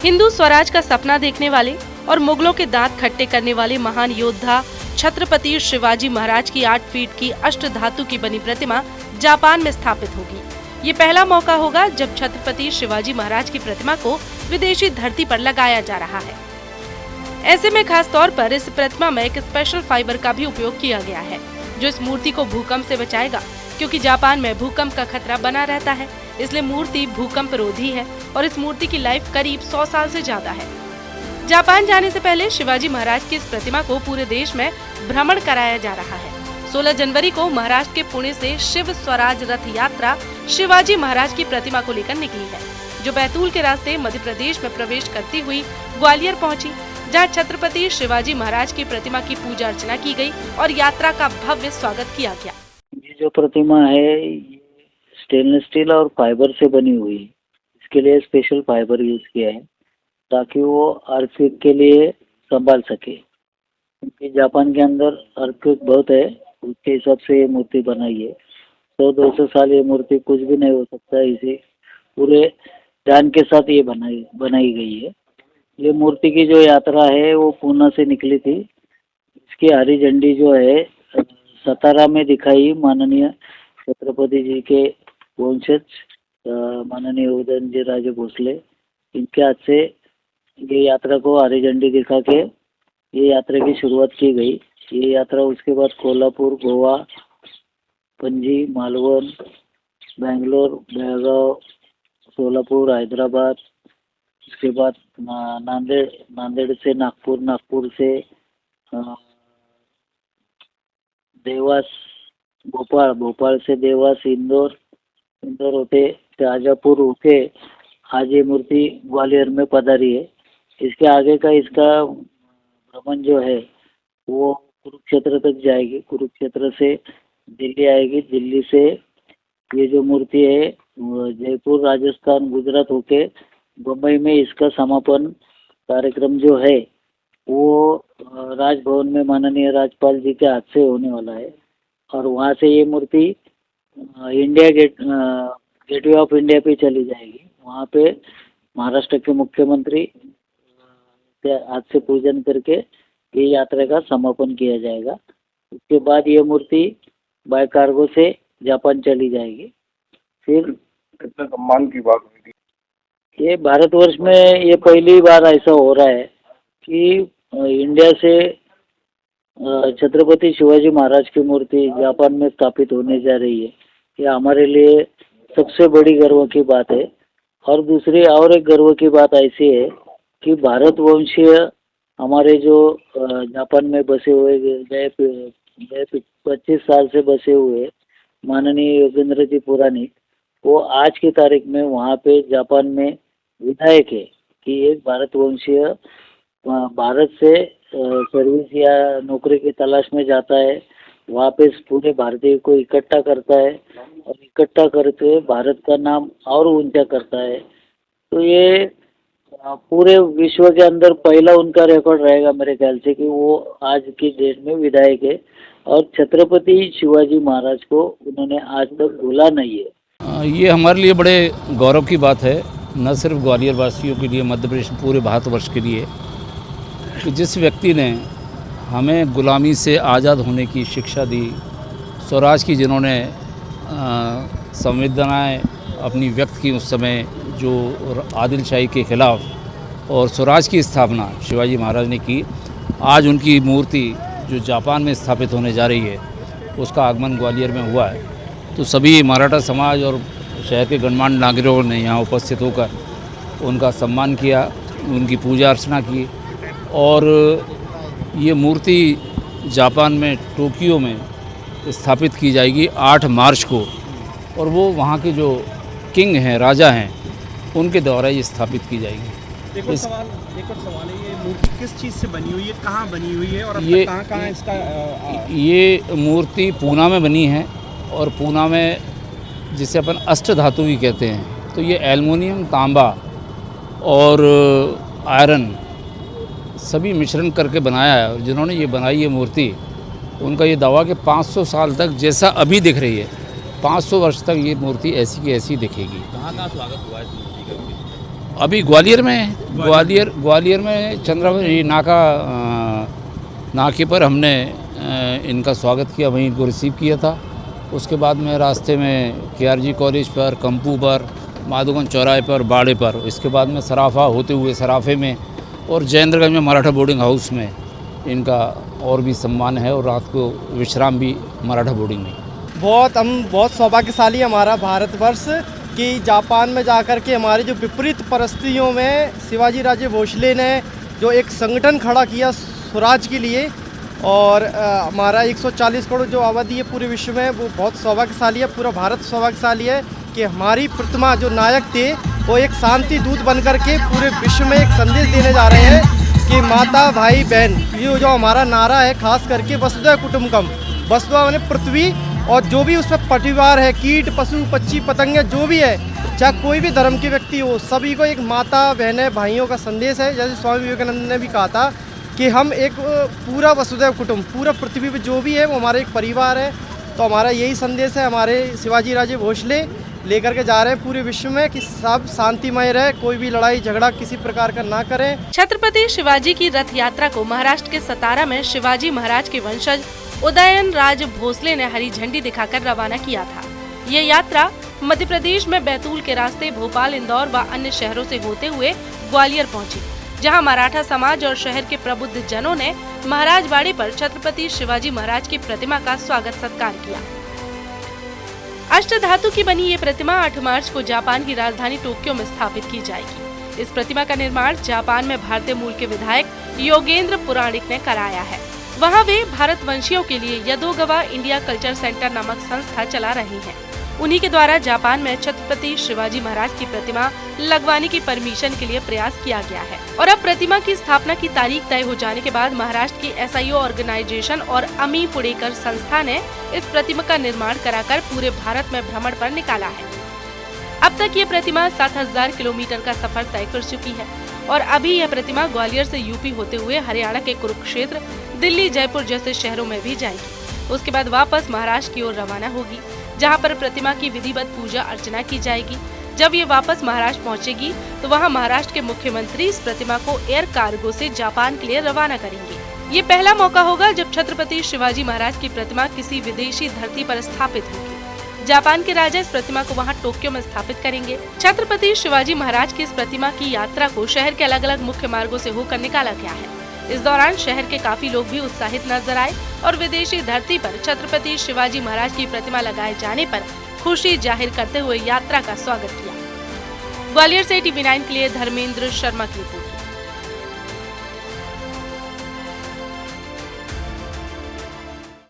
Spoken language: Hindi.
हिंदू स्वराज का सपना देखने वाले और मुगलों के दांत खट्टे करने वाले महान योद्धा छत्रपति शिवाजी महाराज की 8 फीट की अष्ट धातु की बनी प्रतिमा जापान में स्थापित होगी। ये पहला मौका होगा जब छत्रपति शिवाजी महाराज की प्रतिमा को विदेशी धरती पर लगाया जा रहा है। ऐसे में खास तौर पर इस प्रतिमा में एक स्पेशल फाइबर का भी उपयोग किया गया है, जो इस मूर्ति को भूकंप से बचाएगा, क्योंकि जापान में भूकंप का खतरा बना रहता है। इसलिए मूर्ति भूकंप रोधी है और इस मूर्ति की लाइफ करीब 100 साल से ज्यादा है। जापान जाने से पहले शिवाजी महाराज की इस प्रतिमा को पूरे देश में भ्रमण कराया जा रहा है। 16 जनवरी को महाराष्ट्र के पुणे से शिव स्वराज रथ यात्रा शिवाजी महाराज की प्रतिमा को लेकर निकली है, जो बैतूल के रास्ते मध्य प्रदेश में प्रवेश करती हुई ग्वालियर पहुंची, जहां छत्रपति शिवाजी महाराज की प्रतिमा की पूजा अर्चना की गई और यात्रा का भव्य स्वागत किया गया। ये जो प्रतिमा है स्टेनलेस स्टील और फाइबर से बनी हुई है। इसके लिए स्पेशल फाइबर यूज किया है ताकि वो अर्थक्वेक के लिए संभाल सके, क्योंकि जापान के अंदर अर्थक्वेक बहुत है, उसके हिसाब से ये मूर्ति बनाई है। 100-200 साल ये मूर्ति कुछ भी नहीं हो सकता, इसे पूरे ध्यान के साथ ये बनाई गई है। ये मूर्ति की जो यात्रा है वो पूना से निकली थी। इसकी हरी झंडी जो है सतारा में दिखाई माननीय छत्रपति जी के वंशज माननीय उदयनजी राजे भोसले, इनके हाथ से ये यात्रा को हरी झंडी दिखा के ये यात्रा की शुरुआत की गई। ये यात्रा उसके बाद कोल्हापुर, गोवा, पणजी, मालवण, बेंगलोर, बेळगाव, सोलापुर, हैदराबाद, उसके बाद नांदेड़ से नागपुर, नागपुर से देवास, भोपाल, भोपाल से देवास, इंदौर होते शाजापुर होके आज ये मूर्ति ग्वालियर में पधारी है। इसके आगे का इसका भ्रमण जो है वो कुरुक्षेत्र तक जाएगी, कुरुक्षेत्र से दिल्ली आएगी, दिल्ली से ये जो मूर्ति है जयपुर, राजस्थान, गुजरात होके बम्बई में इसका समापन कार्यक्रम जो है वो राजभवन में माननीय राज्यपाल जी के हाथ से होने वाला है। और वहाँ से ये मूर्ति इंडिया गेटवे ऑफ इंडिया पे चली जाएगी। वहाँ पे महाराष्ट्र के मुख्यमंत्री के हाथ से पूजन करके ये यात्रा का समापन किया जाएगा। उसके बाद ये मूर्ति बाय कार्गो से जापान चली जाएगी। फिर कितने सम्मान की बात हुई थी? ये भारतवर्ष में ये पहली बार ऐसा हो रहा है कि इंडिया से छत्रपति शिवाजी महाराज की मूर्ति जापान में स्थापित होने जा रही है। ये हमारे लिए सबसे बड़ी गर्व की बात है। और दूसरी और एक गर्व की बात ऐसी है कि भारतवंशीय हमारे जो जापान में बसे हुए गए 25 साल से बसे हुए माननीय योगेंद्र जी पुराणिक, वो आज की तारीख में वहाँ पे जापान में विधायक है कि एक भारतवंशीय भारत से सर्विस या नौकरी की तलाश में जाता है, वहाँ पे पूरे भारतीय को इकट्ठा करता है और इकट्ठा करके भारत का नाम और ऊंचा करता है। तो ये पूरे विश्व के अंदर पहला उनका रिकॉर्ड रहेगा मेरे ख्याल से कि वो आज की डेट में विधायक है और छत्रपति शिवाजी महाराज को उन्होंने आज तक भूला नहीं है। ये हमारे लिए बड़े गौरव की बात है, न सिर्फ ग्वालियर वासियों के लिए, मध्य प्रदेश पूरे भारतवर्ष के लिए, कि जिस व्यक्ति ने हमें गुलामी से आज़ाद होने की शिक्षा दी, स्वराज की जिन्होंने संवेदनाएं अपनी व्यक्त की उस समय जो आदिलशाही के ख़िलाफ़, और स्वराज की स्थापना शिवाजी महाराज ने की, आज उनकी मूर्ति जो जापान में स्थापित होने जा रही है उसका आगमन ग्वालियर में हुआ है। तो सभी मराठा समाज और शहर के गणमान्य नागरिकों ने यहाँ उपस्थित होकर उनका सम्मान किया, उनकी पूजा अर्चना की। और ये मूर्ति जापान में टोक्यो में स्थापित की जाएगी 8 मार्च को, और वो वहाँ के जो किंग हैं, राजा हैं, उनके द्वारा ये स्थापित की जाएगी। एक और सवाल है, ये मूर्ति किस चीज़ से बनी हुई है, कहाँ बनी हुई है और अब ये तक कहाँ इसका ये मूर्ति पूना में बनी है, और पूना में जिसे अपन अष्ट धातु भी कहते हैं, तो ये एल्युमिनियम, तांबा और आयरन सभी मिश्रण करके बनाया है। और जिन्होंने ये बनाई है मूर्ति, उनका ये दावा कि 500 साल तक जैसा अभी दिख रही है 500 वर्ष तक ये मूर्ति ऐसी की ऐसी दिखेगी। कहाँ स्वागत हुआ है इस मूर्ति का? अभी ग्वालियर में ग्वालियर में चंद्रावती नाके पर हमने इनका स्वागत किया, वहीं इनको रिसीव किया था। उसके बाद में रास्ते में KRG कॉलेज पर, कंपू पर, माधोगंज चौराहे पर, बाड़े पर, इसके बाद में सराफा होते हुए सराफे में और जयेंद्रगंज में मराठा बोर्डिंग हाउस में इनका और भी सम्मान है, और रात को विश्राम भी मराठा बोर्डिंग में। हम बहुत सौभाग्यशाली हमारा भारतवर्ष कि जापान में जाकर के हमारी जो विपरीत परिस्थितियों में शिवाजी राजे भोसले ने जो एक संगठन खड़ा किया स्वराज के लिए, और हमारा 140 करोड़ जो आबादी है पूरे विश्व में, वो बहुत सौभाग्यशाली है, पूरा भारत सौभाग्यशाली है कि हमारी प्रतिमा जो नायक थे वो एक शांति दूत बन कर के पूरे विश्व में एक संदेश देने जा रहे हैं कि माता भाई बहन, ये जो हमारा नारा है खास करके वसुधैव कुटुंबकम, वसुधैव माने पृथ्वी, और जो भी उसमें परिवार है, कीट पशु पक्षी पतंगे जो भी है, चाहे कोई भी धर्म के व्यक्ति हो, सभी को एक माता बहने भाइयों का संदेश है। जैसे स्वामी विवेकानंद ने भी कहा था कि हम एक पूरा वसुधैव कुटुंब, पूरा पृथ्वी पे जो भी है वो हमारा एक परिवार है। तो हमारा यही संदेश है, हमारे शिवाजी राजे भोसले लेकर के जा रहे हैं पूरे विश्व में कि सब शांतिमय रहे, कोई भी लड़ाई झगड़ा किसी प्रकार का ना करें। छत्रपति शिवाजी की रथ यात्रा को महाराष्ट्र के सतारा में शिवाजी महाराज के वंशज उदयन राज भोसले ने हरी झंडी दिखाकर रवाना किया था। ये यात्रा मध्य प्रदेश में बैतूल के रास्ते भोपाल, इंदौर व अन्य शहरों से होते हुए ग्वालियर पहुंची, जहां मराठा समाज और शहर के प्रबुद्ध जनों ने महाराज बाड़े पर छत्रपति शिवाजी महाराज की प्रतिमा का स्वागत सत्कार किया। अष्टधातु की बनी ये प्रतिमा 8 मार्च को जापान की राजधानी टोक्यो में स्थापित की जाएगी। इस प्रतिमा का निर्माण जापान में भारतीय मूल के विधायक योगेंद्र पुराणिक ने कराया है। वहां वे भारतवंशियों के लिए यदोगवा इंडिया कल्चर सेंटर नामक संस्था चला रही हैं। उन्हीं के द्वारा जापान में छत्रपति शिवाजी महाराज की प्रतिमा लगवाने की परमिशन के लिए प्रयास किया गया है, और अब प्रतिमा की स्थापना की तारीख तय हो जाने के बाद महाराष्ट्र की SIO ऑर्गेनाइजेशन और अमी पुणेकर संस्था ने इस प्रतिमा का निर्माण कराकर पूरे भारत में भ्रमण पर निकाला है। अब तक ये प्रतिमा 7000 किलोमीटर का सफर तय कर चुकी है, और अभी यह प्रतिमा ग्वालियर से यूपी होते हुए हरियाणा के कुरुक्षेत्र, दिल्ली, जयपुर जैसे शहरों में भी जाएगी। उसके बाद वापस महाराष्ट्र की ओर रवाना होगी, जहां पर प्रतिमा की विधिवत पूजा अर्चना की जाएगी। जब ये वापस महाराष्ट्र पहुंचेगी तो वहां महाराष्ट्र के मुख्यमंत्री इस प्रतिमा को एयर कार्गो से जापान के लिए रवाना करेंगे। ये पहला मौका होगा जब छत्रपति शिवाजी महाराज की प्रतिमा किसी विदेशी धरती पर स्थापित होगी। जापान के राजा इस प्रतिमा को वहां टोक्यो में स्थापित करेंगे। छत्रपति शिवाजी महाराज की इस प्रतिमा की यात्रा को शहर के अलग अलग मुख्य मार्गों से होकर निकाला गया है। इस दौरान शहर के काफी लोग भी उत्साहित नजर आए और विदेशी धरती पर छत्रपति शिवाजी महाराज की प्रतिमा लगाए जाने पर खुशी जाहिर करते हुए यात्रा का स्वागत किया। ग्वालियर से TV9 के लिए धर्मेंद्र शर्मा की रिपोर्ट।